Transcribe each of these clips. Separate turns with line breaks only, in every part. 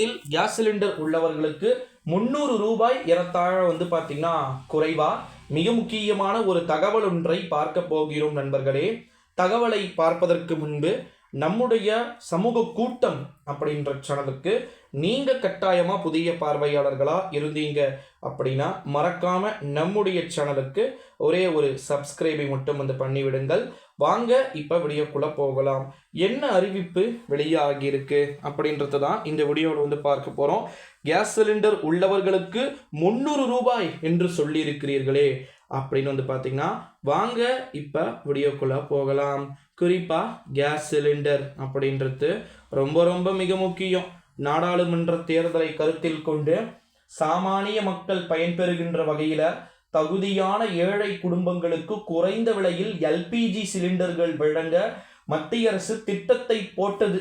தமிழகத்தில் gas cylinder உள்ளவர்களுக்கு 300 ரூபாய் ஏறத்தாழ பார்த்தீங்கன்னா குறைவா மிக முக்கியமான ஒரு தகவல் ஒன்றை பார்க்க போகிறோம் நண்பர்களே. தகவலை பார்ப்பதற்கு முன்பு நம்முடைய சமூக கூட்டம் அப்படின்ற சேனலுக்கு நீங்க கட்டாயமா புதிய பார்வையாளர்களா இருந்தீங்க அப்படின்னா மறக்காம நம்முடைய சேனலுக்கு ஒரே ஒரு சப்ஸ்கிரைபை மட்டும் பண்ணிவிடுங்கள். வாங்க இப்ப வீடியோக்குள்ள போகலாம். என்ன அறிவிப்பு வெளியாகி இருக்கு அப்படின்றது தான் இந்த வீடியோவில் பார்க்க போறோம். கேஸ் சிலிண்டர் உள்ளவர்களுக்கு 300 ரூபாய் என்று சொல்லி இருக்கிறீர்களே அப்படின்னு பார்த்தீங்கன்னா வாங்க இப்ப வீடியோக்குள்ள போகலாம். குறிப்பா கேஸ் சிலிண்டர் அப்படின்றது ரொம்ப ரொம்ப மிக முக்கியம். நாடாளுமன்ற தேர்தலை கருத்தில் கொண்டு சாமானிய மக்கள் பயன்பெறுகின்ற வகையில தகுதியான ஏழை குடும்பங்களுக்கு குறைந்த விலையில் எல்பிஜி சிலிண்டர்கள் வழங்க மத்திய அரசு திட்டத்தை போட்டது.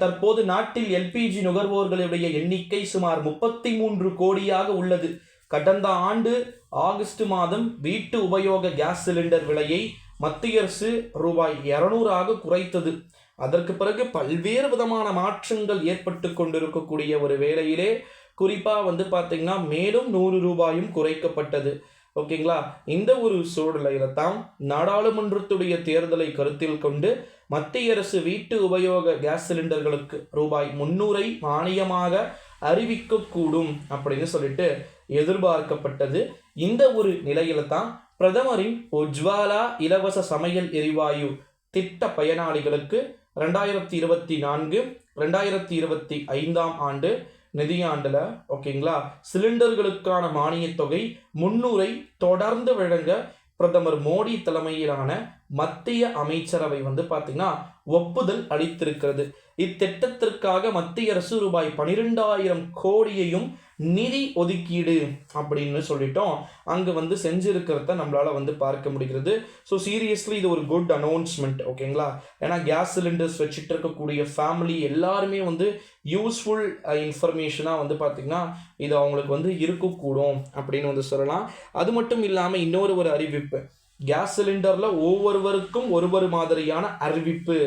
தற்போது நாட்டில் எல்பிஜி நுகர்வோர்களுடைய எண்ணிக்கை சுமார் 33 கோடியாக உள்ளது. கடந்த ஆண்டு ஆகஸ்ட் மாதம் வீட்டு உபயோக கேஸ் சிலிண்டர் விலையை மத்திய அரசு ரூபாய் 200 குறைத்தது. அதற்கு பிறகு பல்வேறு விதமான மாற்றங்கள் ஏற்பட்டு கொண்டிருக்கக்கூடிய ஒரு வேளையிலே குறிப்பாக பார்த்தீங்கன்னா மேலும் 100 ரூபாயும் குறைக்கப்பட்டது. ஓகேங்களா. இந்த ஒரு சூழ்நிலையில தான் நாடாளுமன்றத்துடைய தேர்தலை கருத்தில் கொண்டு மத்திய அரசு வீட்டு உபயோக கேஸ் சிலிண்டர்களுக்கு ரூபாய் 300 மானியமாக அறிவிக்கக்கூடும் அப்படின்னு சொல்லிட்டு எதிர்பார்க்கப்பட்டது. இந்த ஒரு நிலையில தான் பிரதமரின் உஜ்வாலா இலவச சமையல் எரிவாயு திட்ட பயனாளிகளுக்கு 2024-2025 ஆண்டு நிதியாண்டுல ஓகேங்களா சிலிண்டர்களுக்கான மானியத் தொகை 300 தொடர்ந்து வழங்க பிரதமர் மோடி தலைமையிலான மத்திய அமைச்சரவை பார்த்தீங்கன்னா ஒப்புதல் அளித்திருக்கிறது. இத்திட்டத்திற்காக மத்திய அரசு ரூபாய் 12,000 கோடியையும் நிதி ஒதுக்கீடு அப்படின்னு சொல்லிட்டோம் அங்கே செஞ்சிருக்கிறத நம்மளால பார்க்க முடிகிறது. ஸோ சீரியஸ்லி இது ஒரு குட் அனௌன்ஸ்மெண்ட். ஓகேங்களா. ஏன்னா கேஸ் சிலிண்டர்ஸ் வச்சுட்டு இருக்கக்கூடிய ஃபேமிலி எல்லாருமே யூஸ்ஃபுல் இன்ஃபர்மேஷனாக பார்த்தீங்கன்னா இது அவங்களுக்கு இருக்கக்கூடும் அப்படின்னு சொல்லலாம். அது மட்டும் இல்லாமல் இன்னொரு அறிவிப்பு, கேஸ் சிலிண்டரில் ஒவ்வொருவருக்கும் ஒரு மாதிரியான அறிவிப்பு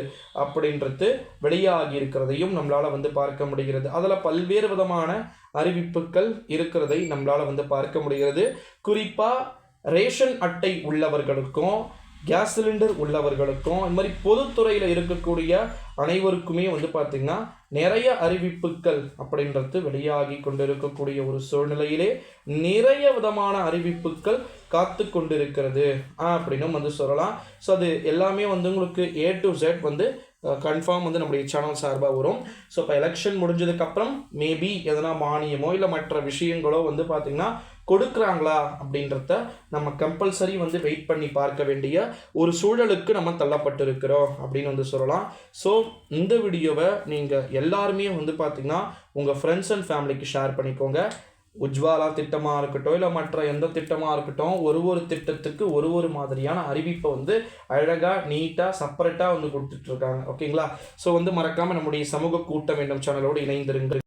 அப்படின்றது வெளியாகி இருக்கிறதையும் நம்மளால் பார்க்க முடிகிறது. அதில் பல்வேறு விதமான அறிவிப்புகள் இருக்கிறதை நம்மளால் பார்க்க முடிகிறது. குறிப்பாக ரேஷன் அட்டை உள்ளவர்களுக்கும் கேஸ் சிலிண்டர் உள்ளவர்களுக்கும் இந்த மாதிரி பொதுத்துறையில் இருக்கக்கூடிய அனைவருக்குமே பார்த்திங்கன்னா நிறைய அறிவிப்புகள் அப்படின்றது வெளியாகி கொண்டிருக்கக்கூடிய ஒரு சூழ்நிலையிலே நிறைய விதமான அறிவிப்புகள் காத்து கொண்டிருக்கிறது அப்படின்னு சொல்லலாம். ஸோ அது எல்லாமே உங்களுக்கு A to Z கன்ஃபார்ம் நம்முடைய சேனல் சார்பாக வரும். ஸோ இப்போ எலெக்ஷன் முடிஞ்சதுக்கப்புறம் மேபி எதனா மானியமோ இல்லை மற்ற விஷயங்களோ பார்த்திங்கன்னா கொடுக்குறாங்களா அப்படின்றத நம்ம கம்பல்சரி வெயிட் பண்ணி பார்க்க வேண்டிய ஒரு சூழலுக்கு நம்ம தள்ளப்பட்டு இருக்கிறோம் அப்படின்னு சொல்லலாம். ஸோ இந்த வீடியோவை நீங்கள் எல்லாருமே பார்த்திங்கன்னா உங்கள் ஃப்ரெண்ட்ஸ் அண்ட் ஃபேமிலிக்கு ஷேர் பண்ணிக்கோங்க. உஜ்வாலா திட்டமாக இருக்கட்டும் இல்லை மற்ற எந்த திட்டமாக இருக்கட்டும் ஒரு திட்டத்துக்கு ஒரு மாதிரியான அறிவிப்பை அழகாக நீட்டாக செப்பரேட்டாக கொடுத்துட்ருக்காங்க. ஓகேங்களா. ஸோ மறக்காமல் நம்முடைய சமூக கூட்டம் என்னும் சேனலோடு இணைந்திருங்க.